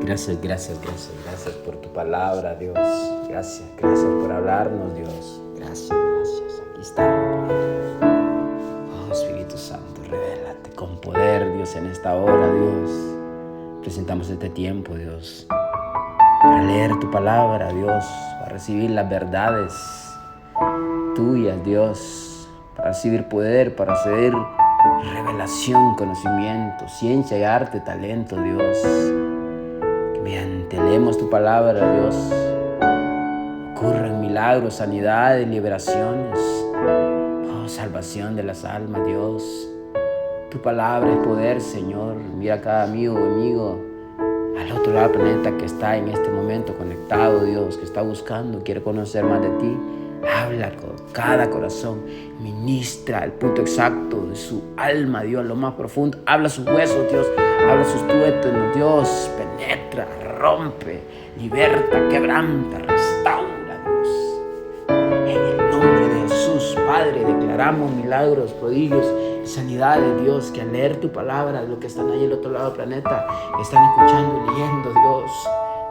Gracias por tu palabra, Dios. Gracias por hablarnos, Dios. Gracias. Aquí está. Oh, Espíritu Santo, revélate con poder, Dios, en esta hora, Dios. Presentamos este tiempo, Dios, para leer tu palabra, Dios, para recibir las verdades tuyas, Dios, para recibir poder, para recibir revelación, conocimiento, ciencia y arte, talento, Dios. Que mediante leemos tu palabra, Dios, ocurran milagros, sanidades, liberaciones, oh, salvación de las almas, Dios. Tu palabra es poder, Señor. Mira a cada amigo al otro lado del planeta que está en este momento conectado, Dios, que está buscando, quiere conocer más de ti. Habla con cada corazón, ministra el punto exacto de su alma, Dios, lo más profundo. Habla sus huesos, Dios, habla sus tuétanos, Dios, penetra, rompe, liberta, quebranta, restaura, Dios. En el nombre de Jesús, Padre, declaramos milagros, prodigios, sanidades, Dios, que al leer tu palabra, los que están ahí al otro lado del planeta, están escuchando y leyendo, Dios,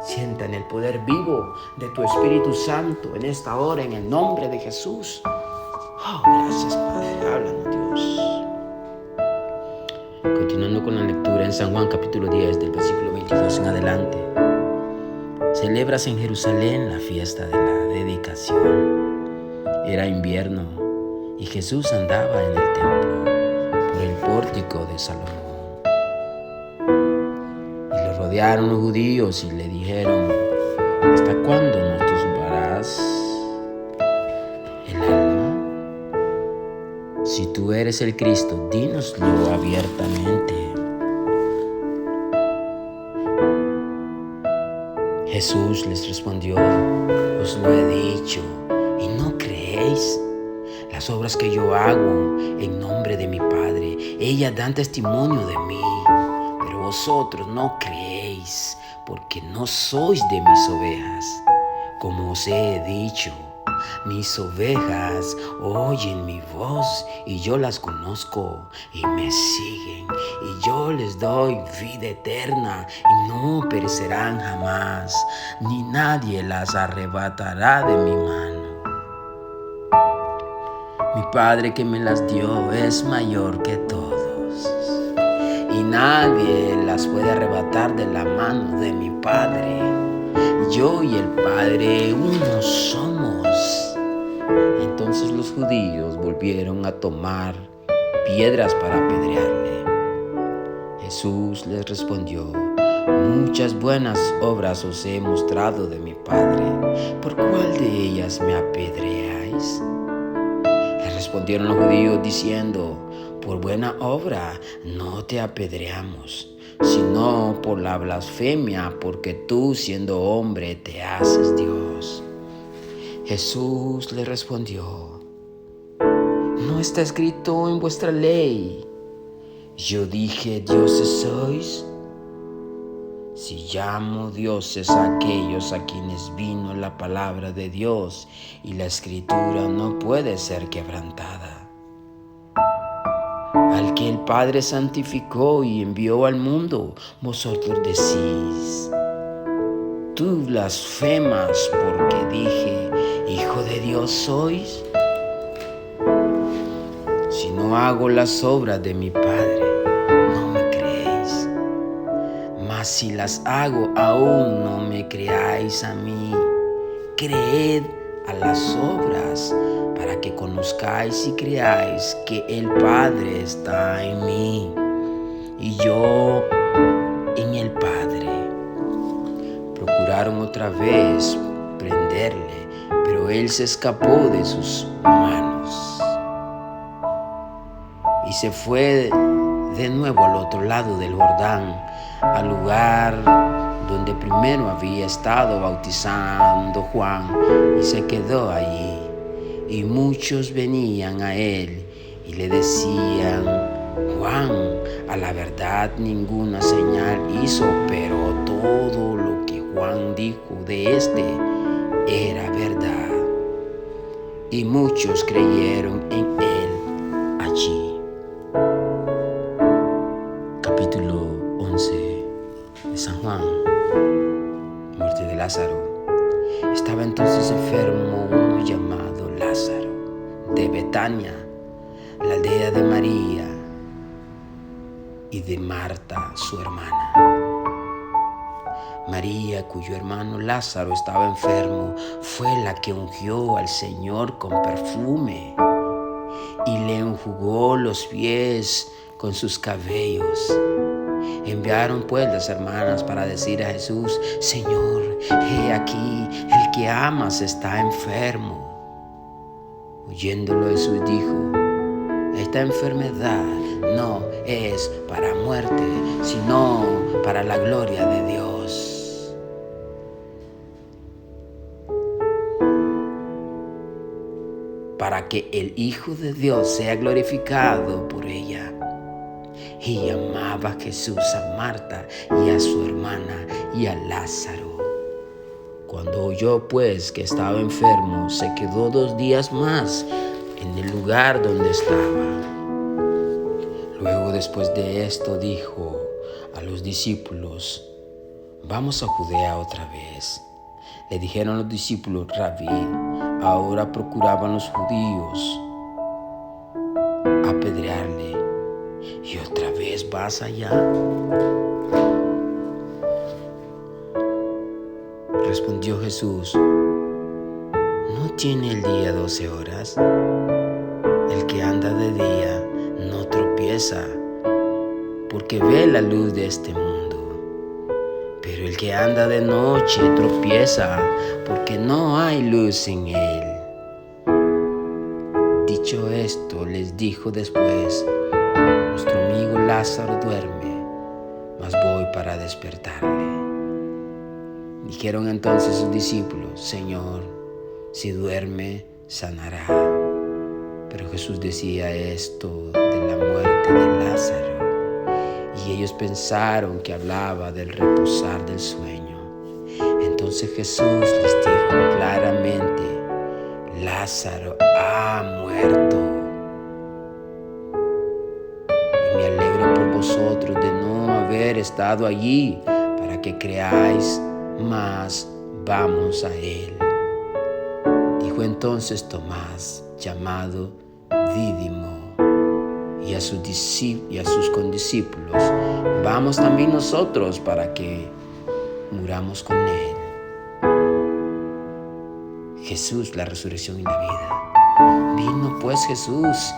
sientan el poder vivo de tu Espíritu Santo en esta hora, en el nombre de Jesús. Oh, gracias, Padre. Háblanos, Dios. Continuando con la lectura en San Juan capítulo 10, del versículo 22 en adelante. Celebras en Jerusalén la fiesta de la dedicación. Era invierno y Jesús andaba en el templo por el pórtico de Salomón. Rodearon los judíos y le dijeron: ¿hasta cuándo nos turbarás el alma? Si tú eres el Cristo, dínoslo abiertamente. Jesús les respondió: os lo he dicho y no creéis. Las obras que yo hago en nombre de mi Padre, ellas dan testimonio de mí. Vosotros no creéis, porque no sois de mis ovejas. Como os he dicho, mis ovejas oyen mi voz y yo las conozco y me siguen. Y yo les doy vida eterna y no perecerán jamás, ni nadie las arrebatará de mi mano. Mi Padre que me las dio es mayor que todos. Y nadie las puede arrebatar de la mano de mi Padre. Yo y el Padre uno somos. Entonces los judíos volvieron a tomar piedras para apedrearle. Jesús les respondió: muchas buenas obras os he mostrado de mi Padre. ¿Por cuál de ellas me apedreáis? Le respondieron los judíos diciendo: por buena obra no te apedreamos, sino por la blasfemia, porque tú, siendo hombre, te haces Dios. Jesús le respondió: ¿no está escrito en vuestra ley: yo dije dioses sois? Si llamo dioses a aquellos a quienes vino la palabra de Dios, y la escritura no puede ser quebrantada. Al que el Padre santificó y envió al mundo, vosotros decís: tú blasfemas, porque dije, Hijo de Dios sois. Si no hago las obras de mi Padre, no me creéis. Mas si las hago, aún no me creáis a mí. Creed a las obras, para que conozcáis y creáis que el Padre está en mí y yo en el Padre. Procuraron otra vez prenderle, pero él se escapó de sus manos y se fue de nuevo al otro lado del Jordán, al lugar donde primero había estado bautizando Juan, y se quedó allí. Y muchos venían a él y le decían: Juan, a la verdad ninguna señal hizo, pero todo lo que Juan dijo de este era verdad. Y muchos creyeron en él allí. Capítulo 11 de San Juan. Lázaro. Estaba entonces enfermo uno llamado Lázaro, de Betania, la aldea de María y de Marta, su hermana. María, cuyo hermano Lázaro estaba enfermo, fue la que ungió al Señor con perfume y le enjugó los pies con sus cabellos. Enviaron pues las hermanas para decir a Jesús: Señor, he aquí, el que amas está enfermo. Oyéndolo Jesús dijo: esta enfermedad no es para muerte, sino para la gloria de Dios, para que el Hijo de Dios sea glorificado por ella. Y amaba a Jesús a Marta y a su hermana y a Lázaro. Cuando oyó pues que estaba enfermo, se quedó 2 días más en el lugar donde estaba. Luego, después de esto, dijo a los discípulos: vamos a Judea otra vez. Le dijeron los discípulos: Rabí, ahora procuraban los judíos apedrearle, ¿y otra vez vas allá? Respondió Jesús: ¿no tiene el día 12 horas? El que anda de día no tropieza, porque ve la luz de este mundo. Pero el que anda de noche tropieza, porque no hay luz en él. Dicho esto, les dijo después: nuestro amigo Lázaro duerme, mas voy para despertarle. Dijeron entonces sus discípulos: Señor, si duerme, sanará. Pero Jesús decía esto de la muerte de Lázaro, y ellos pensaron que hablaba del reposar del sueño. Entonces Jesús les dijo claramente: Lázaro ha muerto. Y me alegro por vosotros de no haber estado allí, para que creáis, mas vamos a él. Dijo entonces Tomás, llamado Dídimo, y a sus condiscípulos: vamos también nosotros para que muramos con él. Jesús, la resurrección y la vida. Vino pues Jesús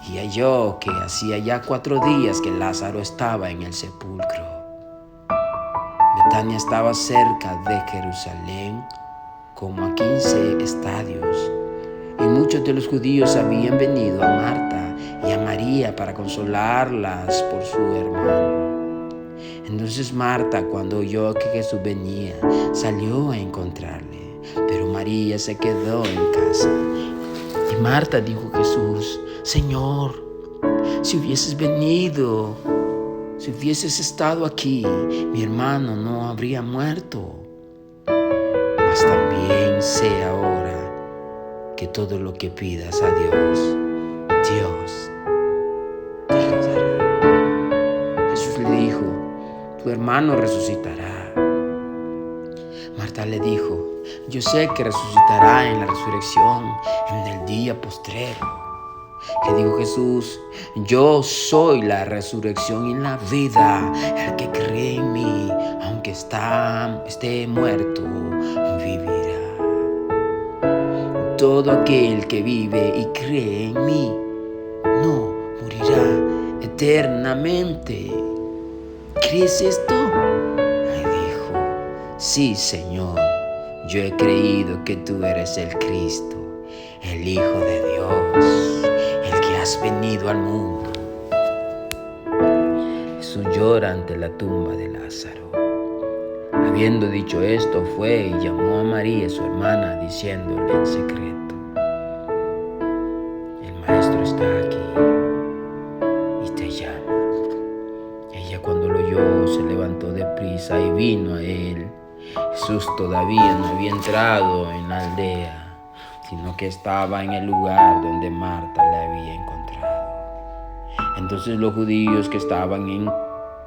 y halló que hacía ya 4 días que Lázaro estaba en el sepulcro. Betania estaba cerca de Jerusalén, como a 15 estadios, y muchos de los judíos habían venido a Marta y a María para consolarlas por su hermano. Entonces Marta, cuando oyó que Jesús venía, salió a encontrarle, pero María se quedó en casa. Y Marta dijo a Jesús: Señor, si hubieses venido, si hubieses estado aquí, mi hermano no habría muerto. Mas también sé ahora que todo lo que pidas a Dios, Dios te lo dará. Jesús le dijo: tu hermano resucitará. Marta le dijo: yo sé que resucitará en la resurrección, en el día postrero. Le dijo Jesús: yo soy la resurrección y la vida. El que cree en mí, aunque esté muerto, vivirá. Todo aquel que vive y cree en mí no morirá eternamente. ¿Crees esto? Le dijo: sí, Señor, yo he creído que tú eres el Cristo, el Hijo de Dios, el que has venido al mundo. Jesús llora ante la tumba de Lázaro. Habiendo dicho esto, fue y llamó a María, su hermana, diciéndole en secreto: el Maestro está aquí y te llama. Ella, cuando lo oyó, se levantó deprisa y vino a él. Jesús todavía no había entrado en la aldea, sino que estaba en el lugar donde Marta le había encontrado. Entonces los judíos que estaban en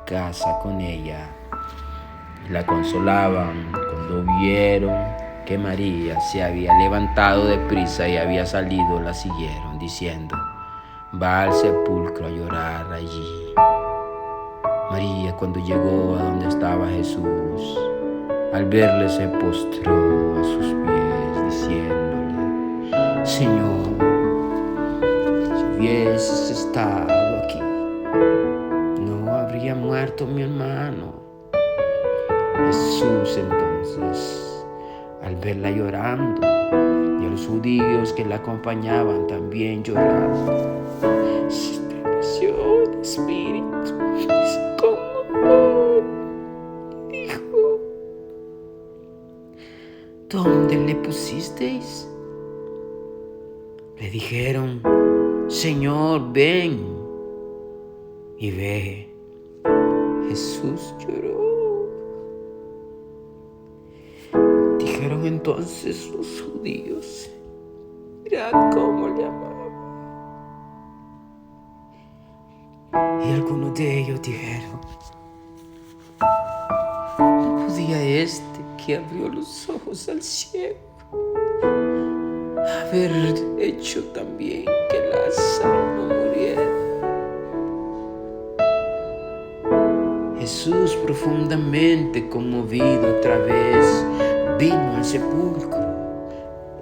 casa con ella la consolaban con cuando vieron que María se había levantado de prisa y había salido, la siguieron, diciendo: va al sepulcro a llorar allí. María, cuando llegó a donde estaba Jesús, al verle se postró a sus pies, diciéndole: Señor, si hubieses estado aquí, no habría muerto mi hermano. Jesús entonces, al verla llorando, y a los judíos que la acompañaban también llorando, se estremeció el espíritu, se conmovió y dijo: ¿dónde le pusisteis? Le dijeron: Señor, ven y ve. Jesús lloró. Dijeron entonces los judíos: mirad cómo le amaba. Y algunos de ellos dijeron: ¿no podía este que abrió los ojos al ciego haber hecho también que Lázaro no muriera? Jesús, profundamente conmovido otra vez, vino al sepulcro.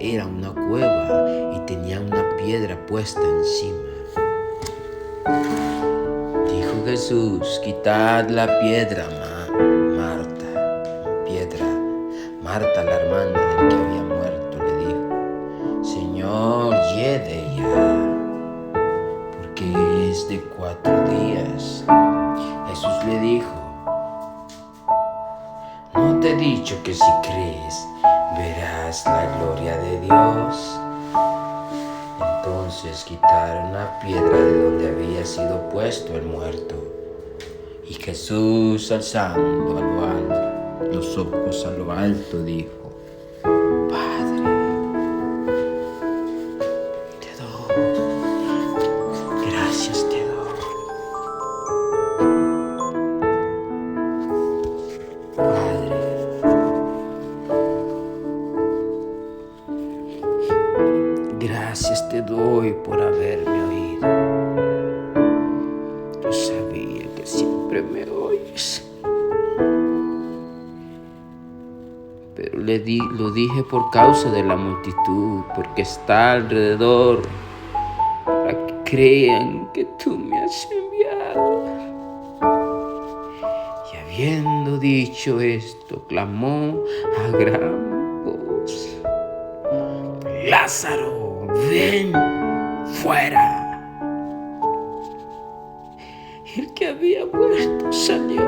Era una cueva y tenía una piedra puesta encima. Dijo Jesús: quitad la piedra, Marta, la hermana del que había muerto, le dijo: Señor, hiede ya, porque es de 4 días. Jesús le dijo: ¿no te he dicho que si crees verás la gloria de Dios? Entonces quitaron la piedra de donde había sido puesto el muerto. Y Jesús, alzando los ojos a lo alto, dijo: Padre, te doy gracias, te doy. Padre, gracias te doy por haberme oído. Yo sabía que siempre me oyes. Pero lo dije por causa de la multitud, porque está alrededor, para que crean que tú me has enviado. Y habiendo dicho esto, clamó a gran voz: Lázaro, ven fuera. El que había muerto salió,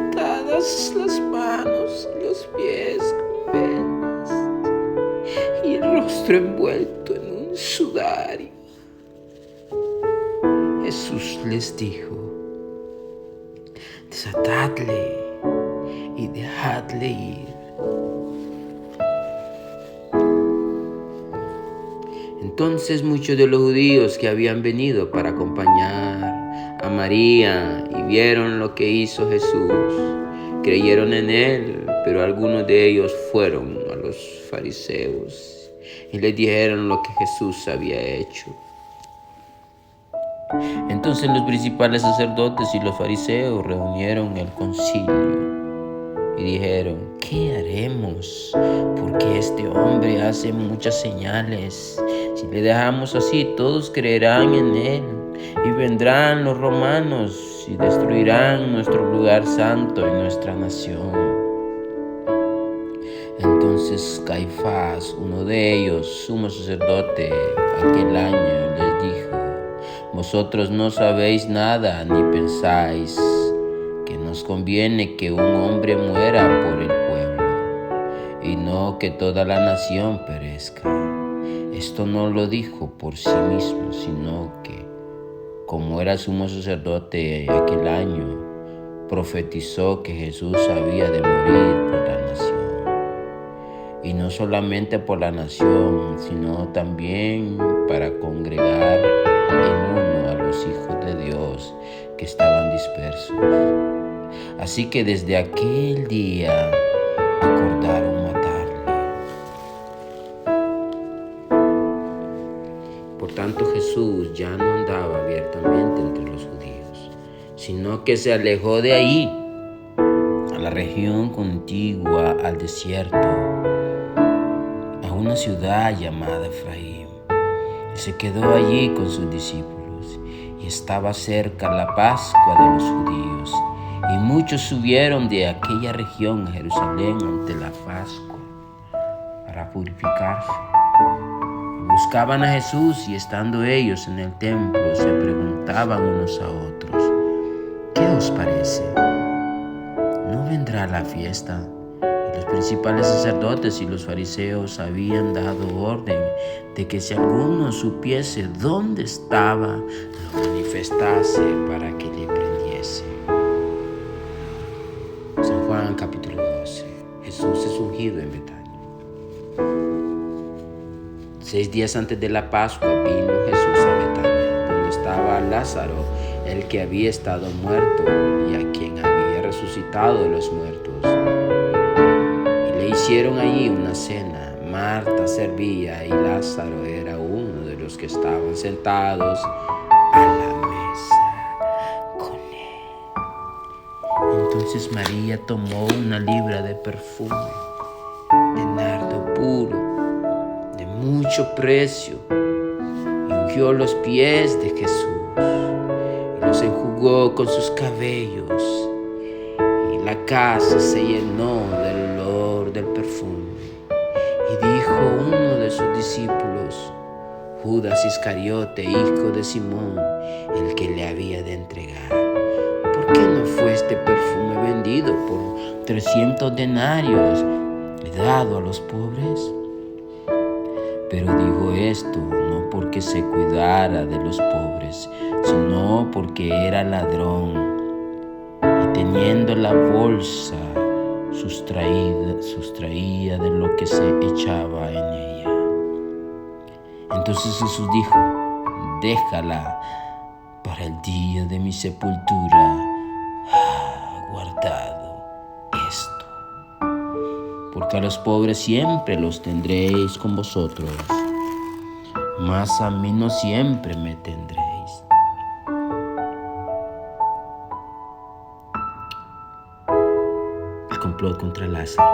atadas las manos y los pies con vendas, y el rostro envuelto en un sudario. Jesús les dijo: desatadle y dejadle ir. Entonces muchos de los judíos que habían venido para acompañar a María y vieron lo que hizo Jesús, creyeron en él, pero algunos de ellos fueron a los fariseos y les dijeron lo que Jesús había hecho. Entonces los principales sacerdotes y los fariseos reunieron el concilio y dijeron: ¿qué haremos? Porque este hombre hace muchas señales. Si le dejamos así, todos creerán en él. Y vendrán los romanos y destruirán nuestro lugar santo y nuestra nación. Entonces Caifás, uno de ellos, sumo sacerdote aquel año, les dijo: vosotros no sabéis nada ni pensáis que nos conviene que un hombre muera por el pueblo y no que toda la nación perezca. Esto no lo dijo por sí mismo, sino que, como era sumo sacerdote aquel año, profetizó que Jesús había de morir por la nación. Y no solamente por la nación, sino también para congregar en uno a los hijos de Dios que estaban dispersos. Así que desde aquel día acordaron Jesús ya no andaba abiertamente entre los judíos, sino que se alejó de ahí, a la región contigua al desierto, a una ciudad llamada Efraín. Y se quedó allí con sus discípulos, y estaba cerca la Pascua de los judíos. Y muchos subieron de aquella región a Jerusalén ante la Pascua para purificarse. Buscaban a Jesús, y estando ellos en el templo se preguntaban unos a otros: ¿qué os parece? ¿No vendrá la fiesta? Y los principales sacerdotes y los fariseos habían dado orden de que si alguno supiese dónde estaba, lo manifestase para que le prendiese. San Juan capítulo 12. Jesús es ungido en Betania. 6 días antes de la Pascua vino Jesús a Betania, donde estaba Lázaro, el que había estado muerto y a quien había resucitado de los muertos. Y le hicieron allí una cena. Marta servía y Lázaro era uno de los que estaban sentados a la mesa con él. Entonces María tomó una libra de perfume de nardo puro, de mucho precio, y ungió los pies de Jesús, y los enjugó con sus cabellos, y la casa se llenó del olor del perfume. Y dijo uno de sus discípulos, Judas Iscariote, hijo de Simón, el que le había de entregar: ¿por qué no fue este perfume vendido por 300 denarios y dado a los pobres? Pero dijo esto no porque se cuidara de los pobres, sino porque era ladrón, y teniendo la bolsa sustraía de lo que se echaba en ella. Entonces Jesús dijo: déjala, para el día de mi sepultura ha guardado esto. Porque a los pobres siempre los tendréis con vosotros, mas a mí no siempre me tendréis. El complot contra Lázaro.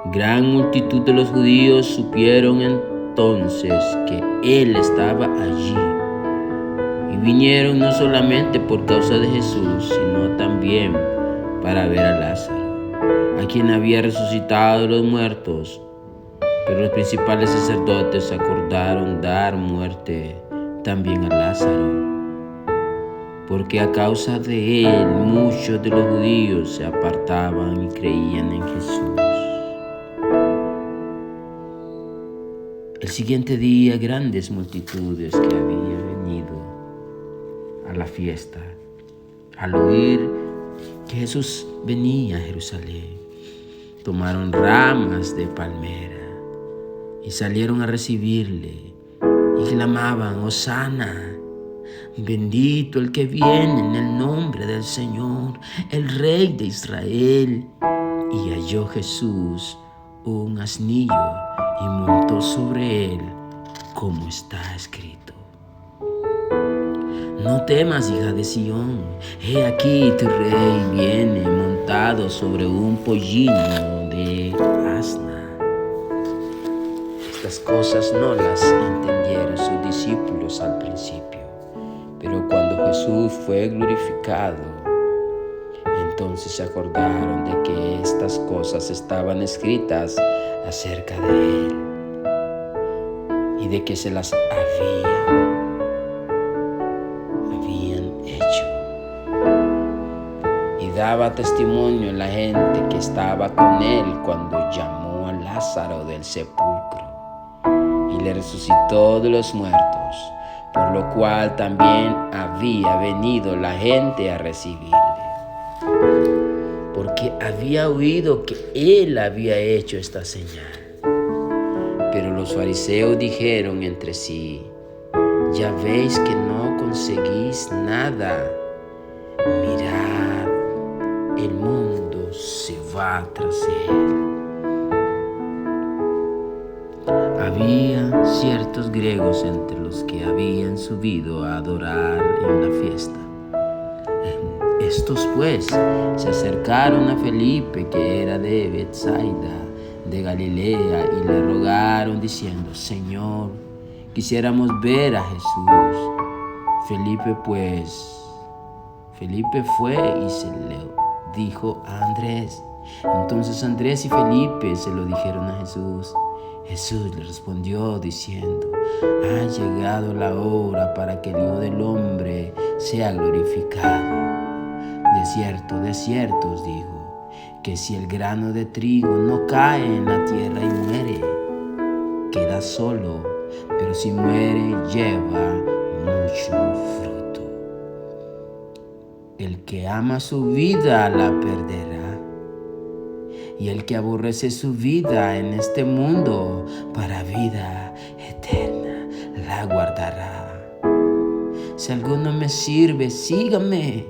Gran multitud de los judíos supieron entonces que él estaba allí, y vinieron no solamente por causa de Jesús, sino también para ver a Lázaro, a quien había resucitado de los muertos. Pero los principales sacerdotes acordaron dar muerte también a Lázaro, porque a causa de él muchos de los judíos se apartaban y creían en Jesús. El siguiente día, grandes multitudes que habían venido a la fiesta, al oír que Jesús venía a Jerusalén, tomaron ramas de palmera y salieron a recibirle y clamaban: Hosana, bendito el que viene en el nombre del Señor, el Rey de Israel. Y halló Jesús un asnillo y montó sobre él, como está escrito: no temas, hija de Sión, he aquí tu rey viene montado sobre un pollino de asna. Estas cosas no las entendieron sus discípulos al principio, pero cuando Jesús fue glorificado, entonces se acordaron de que estas cosas estaban escritas acerca de él y de que se las habían hecho. Y daba testimonio la gente que estaba con él cuando llamó a Lázaro del sepulcro y le resucitó de los muertos, por lo cual también había venido la gente a recibirle, porque había oído que él había hecho esta señal. Pero los fariseos dijeron entre sí: ya veis que no conseguís nada. Mirad, el mundo se va tras él. Había ciertos griegos entre los que habían subido a adorar en la fiesta. Estos pues se acercaron a Felipe, que era de Betsaida, de Galilea, y le rogaron diciendo: Señor, quisiéramos ver a Jesús. Felipe fue y se lo dijo a Andrés. Entonces Andrés y Felipe se lo dijeron a Jesús. Jesús le respondió diciendo: ha llegado la hora para que el Hijo del Hombre sea glorificado. De cierto os digo, que si el grano de trigo no cae en la tierra y muere, queda solo, pero si muere, lleva mucho fruto. El que ama su vida la perderá, y el que aborrece su vida en este mundo para vida eterna la guardará. Si alguno me sirve, sígame,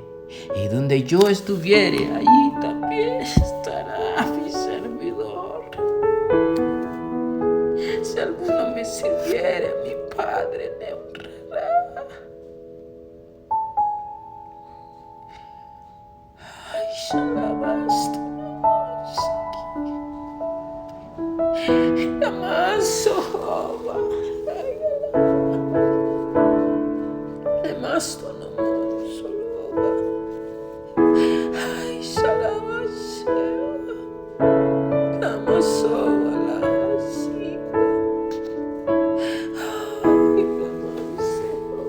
y donde yo estuviere, allí también estará mi servidor. Si alguno me sirviere, mi Padre le honrará. Ay, shalabasta. Amasoba, Emasto no soloba, ay salabaseba, Amasoba la siba, ay Amasoba,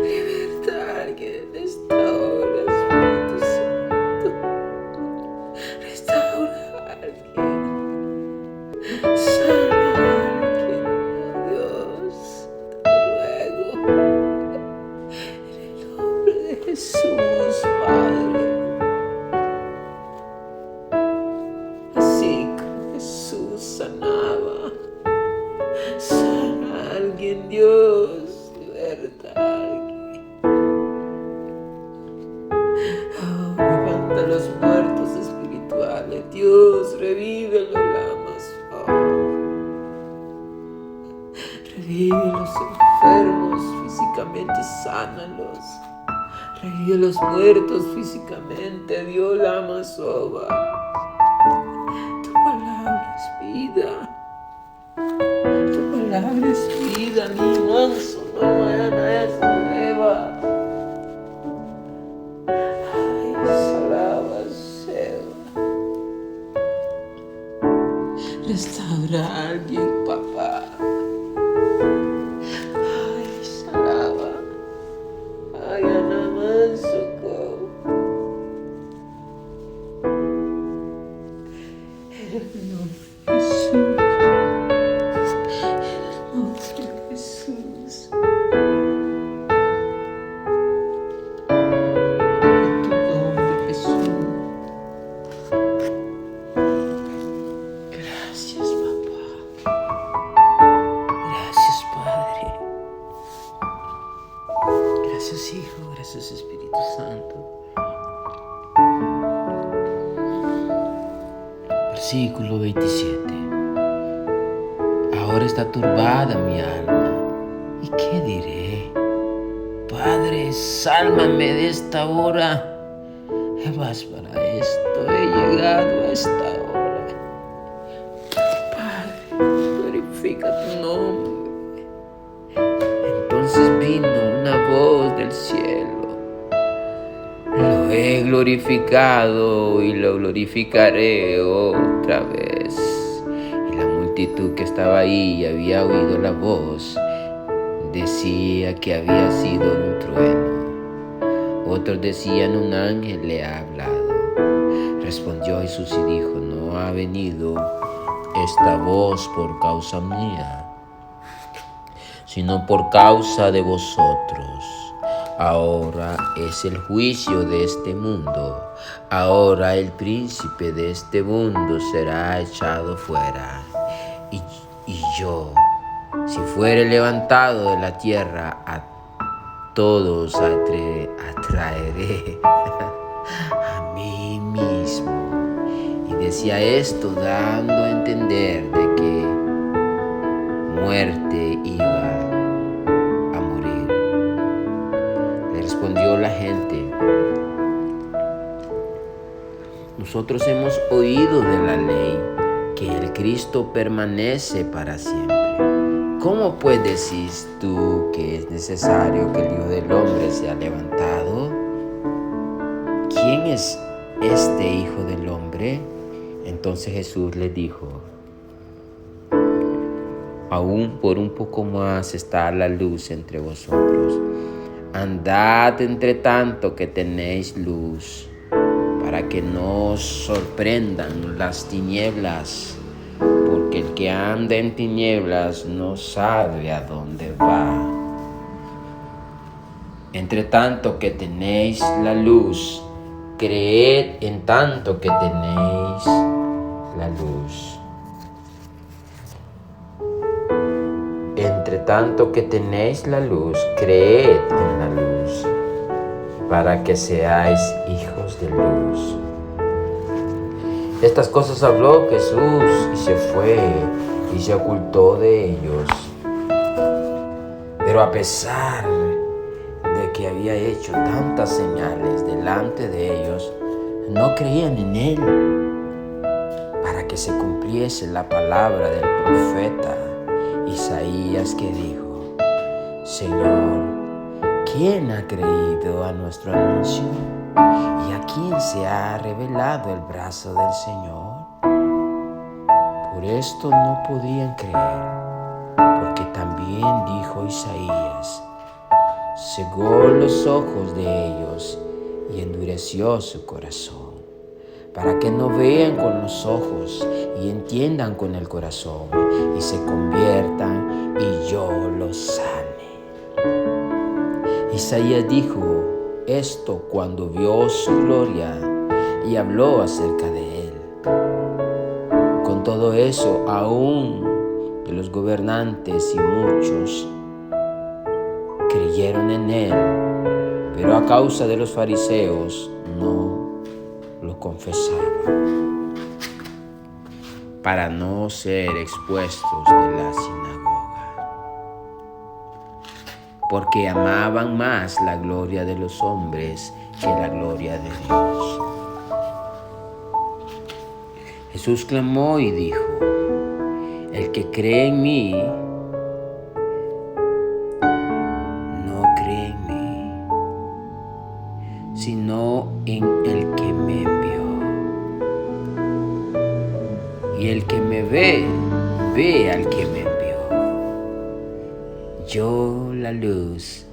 libertad que en esta hora, Espíritu Santo, restaura a alguien, sana a alguien, Dios, te ruego, en el nombre de Jesús, Padre. Así como Jesús sanaba, sana a alguien, Dios, liberta a alguien. Oh, levanta a los muertos espirituales, Dios, revívelo, lamas. Oh. Revive los enfermos físicamente, sánalos. Revive a los muertos físicamente, Dios, lamas, soba. Tu palabra es vida. Tu palabra es vida, ni manso, no mañana es nueva. Ay, salabaseba. Restaura a alguien, papá. Ay, salaba. Ay, anamansuko. En el nombre de Jesús. Jesús, en tu nombre, Jesús. Gracias, papá. Gracias, Padre. Gracias, Hijo. Gracias, Espíritu Santo. Versículo 27. Ahora está turbada mi alma. ¿Y qué diré? Padre, sálvame de esta hora. Vas para esto, he llegado a esta hora. Padre, glorifica tu nombre. Entonces vino una voz del cielo. Lo he glorificado y lo glorificaré otra vez. La multitud que estaba ahí y había oído la voz decía que había sido un trueno. Otros decían: un ángel le ha hablado. Respondió Jesús y dijo: no ha venido esta voz por causa mía, sino por causa de vosotros. Ahora es el juicio de este mundo. Ahora el príncipe de este mundo será echado fuera. Y yo, si fuere levantado de la tierra, a todos atraeré a mí mismo. Y decía esto dando a entender de que muerte iba a morir. Le respondió la gente: nosotros hemos oído de la ley que el Cristo permanece para siempre. ¿Cómo pues decís tú que es necesario que el Hijo del Hombre sea levantado? ¿Quién es este Hijo del Hombre? Entonces Jesús les dijo: aún por un poco más está la luz entre vosotros. Andad entre tanto que tenéis luz, para que no os sorprendan las tinieblas, porque el que anda en tinieblas no sabe a dónde va. Entre tanto que tenéis la luz, creed en tanto que tenéis la luz. Entre tanto que tenéis la luz, creed en la luz, para que seáis hijos de luz. Estas cosas habló Jesús y se fue y se ocultó de ellos. Pero a pesar de que había hecho tantas señales delante de ellos, no creían en él, para que se cumpliese la palabra del profeta Isaías, que dijo: Señor, ¿quién ha creído a nuestro anuncio? ¿Y a quién se ha revelado el brazo del Señor? Por esto no podían creer, porque también dijo Isaías: cegó los ojos de ellos y endureció su corazón, para que no vean con los ojos y entiendan con el corazón y se conviertan y yo los sane. Isaías dijo esto cuando vio su gloria y habló acerca de él. Con todo eso, aún de los gobernantes y muchos creyeron en él, pero a causa de los fariseos no lo confesaban, para no ser expuestos de la sinagoga, porque amaban más la gloria de los hombres que la gloria de Dios. Jesús clamó y dijo: el que cree en mí, no cree en mí, sino en el que me envió. Y el que me ve, ve al que me envió. Yo, la luz,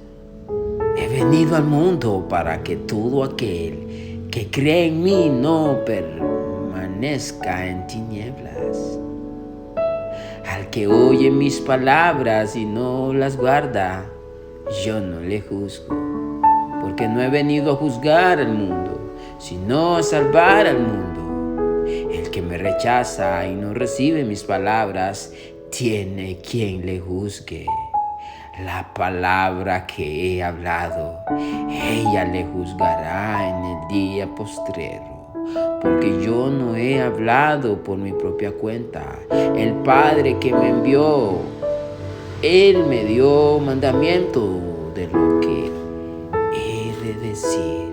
he venido al mundo para que todo aquel que cree en mí no permanezca en tinieblas. Al que oye mis palabras y no las guarda, yo no le juzgo, porque no he venido a juzgar al mundo, sino a salvar al mundo. El que me rechaza y no recibe mis palabras, tiene quien le juzgue. La palabra que he hablado, ella le juzgará en el día postrero, porque yo no he hablado por mi propia cuenta. El Padre que me envió, Él me dio mandamiento de lo que he de decir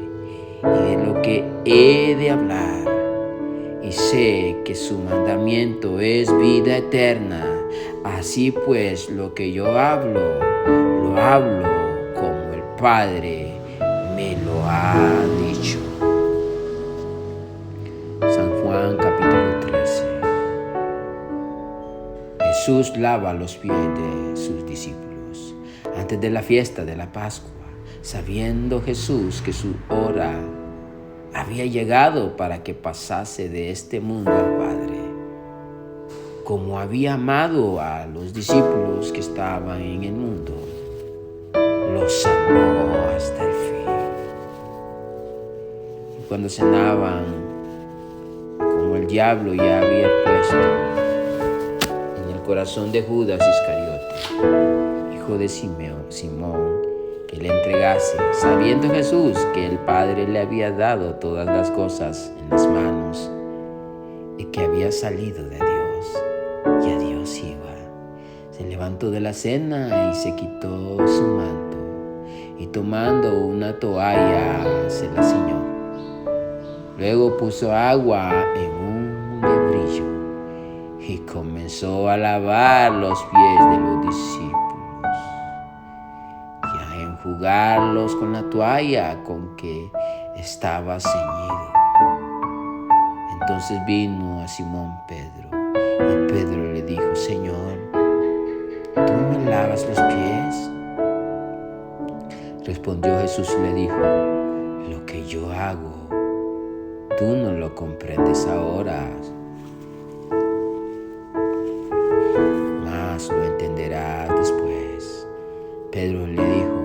y de lo que he de hablar. Y sé que su mandamiento es vida eterna. Así pues, lo que yo hablo, lo hablo como el Padre me lo ha dicho. San Juan capítulo 13. Jesús lava los pies de sus discípulos antes de la fiesta de la Pascua, sabiendo Jesús que su hora había llegado para que pasase de este mundo al Padre. Como había amado a los discípulos que estaban en el mundo, los amó hasta el fin. Y cuando cenaban, como el diablo ya había puesto en el corazón de Judas Iscariote, hijo de Simón, que le entregase, sabiendo Jesús que el Padre le había dado todas las cosas en las manos y que había salido de Dios y a Dios iba. Se levantó de la cena y se quitó su manto y tomando una toalla se la ciñó. Luego puso agua en un lebrillo y comenzó a lavar los pies de los discípulos y a enjugarlos con la toalla con que estaba ceñido. Entonces vino a Simón Pedro y Pedro le dijo: Señor, ¿tú me lavas los pies? Respondió Jesús y le dijo: lo que yo hago, tú no lo comprendes ahora, mas lo entenderás después. Pedro le dijo: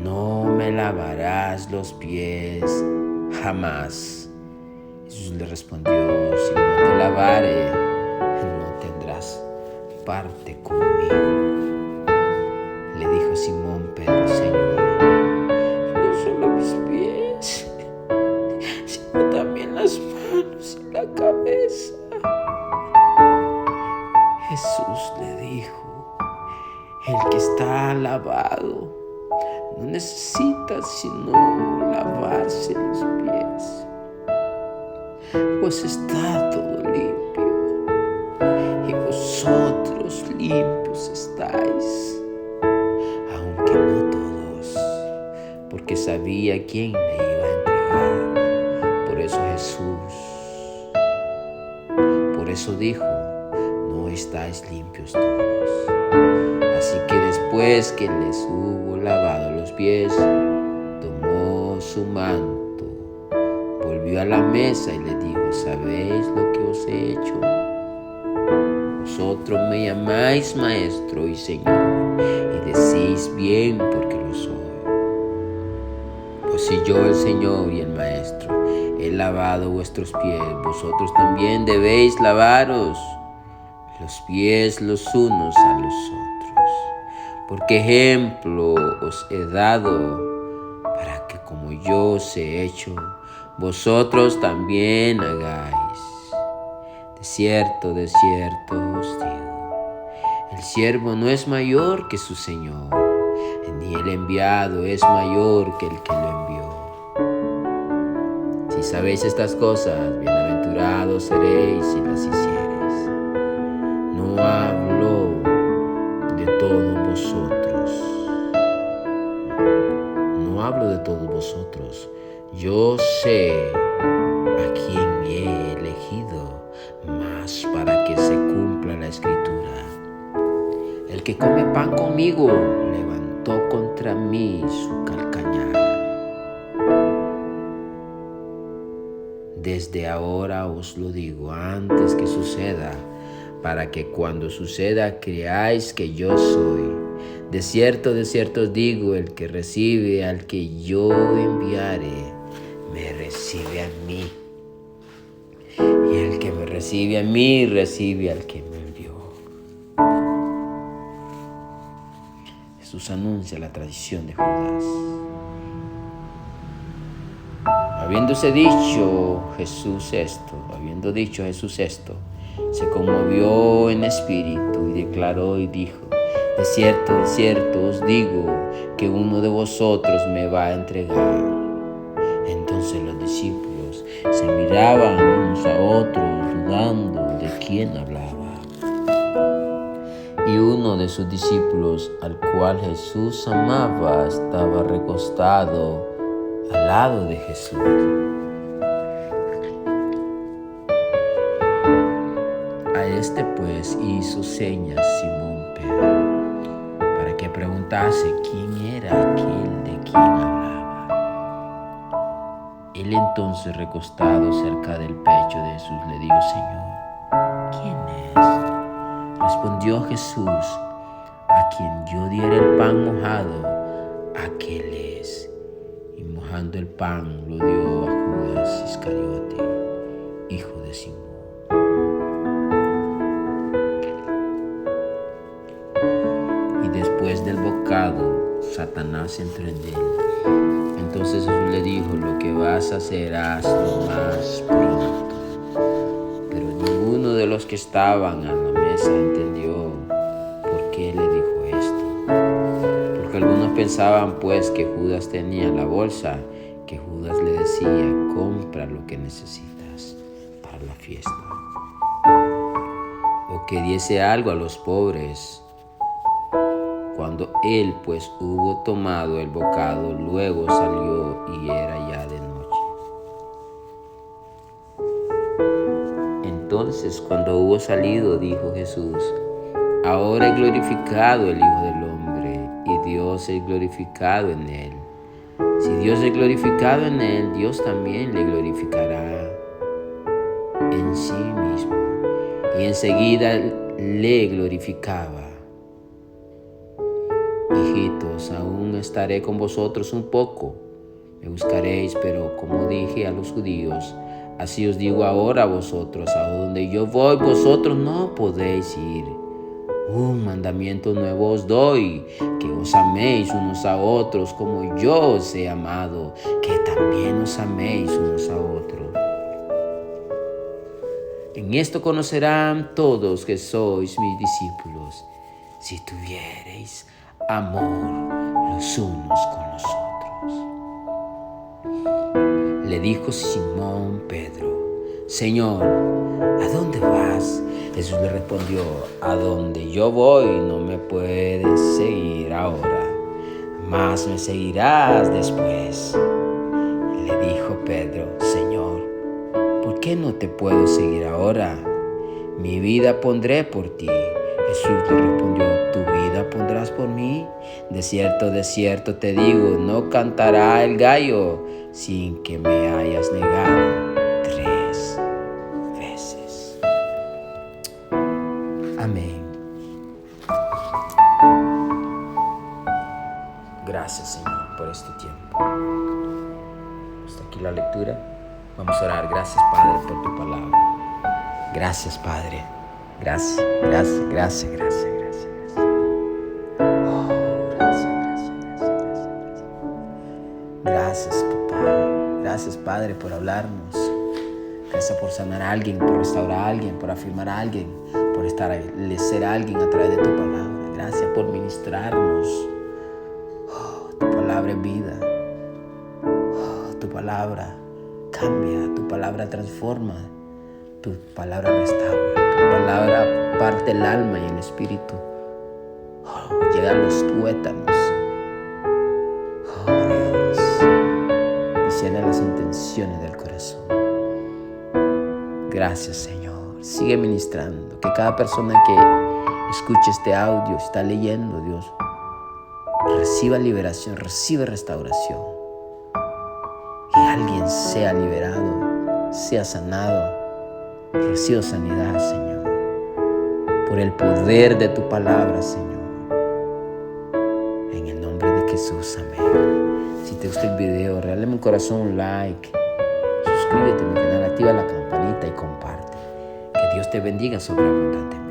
no me lavarás los pies jamás. Jesús le respondió: si no te lavare, no tendrás parte conmigo. Le dijo Simón Pedro: Señor, no solo mis pies, sino también las manos y la cabeza. Jesús le dijo: el que está lavado no necesita sino lavarse los pies, pues está todo limpio, y vosotros limpios estáis, aunque no todos, porque sabía quién le iba a entregar. Por eso dijo: no estáis limpios todos. Así que después que les hubo lavado los pies, tomó su manto, volvió a la mesa y le dijo: ¿sabéis lo que os he hecho? Vosotros me llamáis maestro y señor, y decís bien porque lo soy. Pues si yo, el Señor y el Maestro, he lavado vuestros pies, vosotros también debéis lavaros los pies los unos a los otros. Porque ejemplo os he dado, para que como yo os he hecho, vosotros también hagáis. De cierto os digo, el siervo no es mayor que su Señor, ni el enviado es mayor que el que lo envió. Si sabéis estas cosas, bienaventurados seréis si las hiciereis. No hablo de todos vosotros. Yo sé a quién he elegido, mas para que se cumpla la Escritura. El que come pan conmigo levantó contra mí su calcañar. Desde ahora os lo digo antes que suceda, para que cuando suceda creáis que yo soy. De cierto os digo, el que recibe al que yo enviare, me recibe a mí. Y el que me recibe a mí, recibe al que me envió. Jesús anuncia la traición de Judas. Habiendo dicho Jesús esto, se conmovió en espíritu y declaró y dijo: de cierto os digo que uno de vosotros me va a entregar. Entonces los discípulos se miraban unos a otros, dudando de quién hablaba. Y uno de sus discípulos, al cual Jesús amaba, estaba recostado al lado de Jesús. A este pues hizo señas Simón Pedro, para que preguntase quién era aquel de quien hablaba. Él entonces, recostado cerca del pecho de Jesús, le dijo: Señor, ¿quién es? Respondió Jesús: a quien yo diere el pan mojado, aquel es. Y mojando el pan lo dio a Judas Iscariote, hijo de Simón. Y después del bocado Satanás entró en él. Entonces Jesús le dijo, lo que vas a hacer, hazlo más pronto. Pero ninguno de los que estaban a la mesa entendió por qué le dijo esto. Porque algunos pensaban pues que Judas tenía la bolsa, que Judas le decía, compra lo que necesitas para la fiesta. O que diese algo a los pobres. Cuando él pues hubo tomado el bocado, luego salió y era ya de noche. Entonces cuando hubo salido, dijo Jesús, ahora es glorificado el Hijo del Hombre y Dios es glorificado en él. Si Dios es glorificado en él, Dios también le glorificará en sí mismo. Y enseguida le glorificaba. Hijitos, aún estaré con vosotros un poco. Me buscaréis, pero como dije a los judíos, así os digo ahora a vosotros, a donde yo voy, vosotros no podéis ir. Un mandamiento nuevo os doy, que os améis unos a otros como yo os he amado, que también os améis unos a otros. En esto conocerán todos que sois mis discípulos, si tuviereis amor los unos con los otros. Le dijo Simón Pedro, Señor, ¿a dónde vas? Jesús le respondió, a donde yo voy no me puedes seguir ahora, mas me seguirás después. Le dijo Pedro, Señor, ¿por qué no te puedo seguir ahora? Mi vida pondré por ti. Jesús le respondió, ¿tu vida pondrás por mí? De cierto te digo, no cantará el gallo sin que me hayas negado 3 veces. Amén. Gracias, Señor, por este tiempo. Hasta aquí la lectura. Vamos a orar. Gracias, Padre, por tu palabra. Gracias, Padre. Gracias. Oh, gracias. Gracias, papá. Gracias, Padre, por hablarnos. Gracias por sanar a alguien, por restaurar a alguien, por afirmar a alguien, por establecer a alguien a través de tu palabra. Gracias por ministrarnos. Oh, tu palabra es vida. Oh, tu palabra cambia, tu palabra transforma, tu palabra restaura, tu palabra parte el alma y el espíritu. Oh, llega a los tuétanos. Oh, Dios, llena las intenciones del corazón. Gracias, Señor. Sigue ministrando. Que cada persona que escuche este audio, está leyendo, Dios, reciba liberación, reciba restauración. Que alguien sea liberado, sea sanado. Reciba sanidad, Señor, por el poder de tu palabra, Señor. En el nombre de Jesús, amén. Si te gusta el video, regálame un corazón, un like. Suscríbete a mi canal, activa la campanita y comparte. Que Dios te bendiga sobreabundantemente.